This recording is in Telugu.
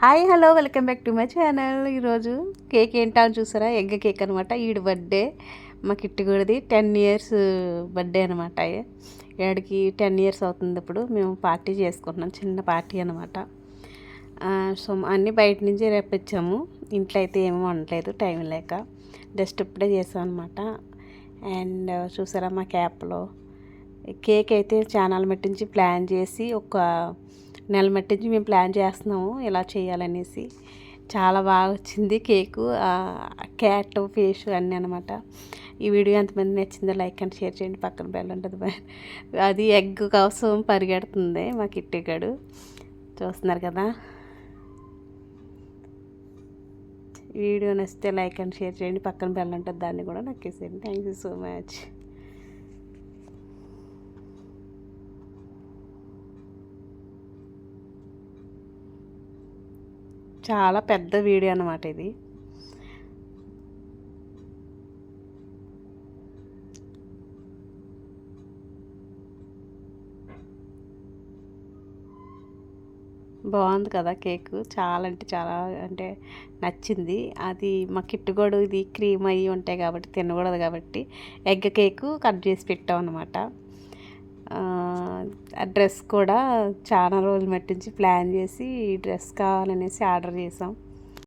Hi hello welcome back to my channel. ఈరోజు కేక్ ఏంటో అని చూసారా, ఎగ్ కేక్ అనమాట. ఈడు బర్త్డే మా కిట్టుగూడిది 10 ఇయర్స్ బర్త్డే అనమాట. ఏడికి 10 ఇయర్స్ అవుతుంది. ఇప్పుడు మేము పార్టీ చేసుకుంటున్నాం, చిన్న పార్టీ అనమాట. సో అన్నీ బయట నుంచి రేపించాము. ఇంట్లో అయితే ఏమీ వండలేదు, టైం లేక. జస్ట్ ఇప్పుడే చేసాం అనమాట. అండ్ చూసారా మా క్యాప్లో కేక్ అయితే ఛానల్ మట్టించి ప్లాన్ చేసి ఒక నెల మట్టించి మేము ప్లాన్ చేస్తున్నాము ఇలా చేయాలనేసి. చాలా బాగా వచ్చింది కేకు, క్యాట్ ఫేస్ అన్నీ అనమాట. ఈ వీడియో ఎంతమంది నచ్చిందో లైక్ అండ్ షేర్ చేయండి. పక్కన బెల్ ఉంటుంది, అది ఎగ్ కోసం పరిగెడుతుంది మా కిట్టిగాడు. చూస్తున్నారు కదా. వీడియో నచ్చితే లైక్ అండ్ షేర్ చేయండి. పక్కన బెల్ ఉంటుంది, దాన్ని కూడా నొక్కేసేయండి. Thank you so much. చాలా పెద్ద వీడియో అన్నమాట ఇది. బాగుంది కదా కేకు, చాలా అంటే చాలా అంటే నచ్చింది. అది మా కిట్టుగోడు ఇది క్రీమ్ అయ్యి ఉంటాయి కాబట్టి తినకూడదు కాబట్టి ఎగ్ కేకు కట్ చేసి పెట్టాం అనమాట. ఆ డ్రెస్ కూడా చాలా రోజులు మట్టించి ప్లాన్ చేసి డ్రెస్ కావాలనేసి ఆర్డర్ చేసాం.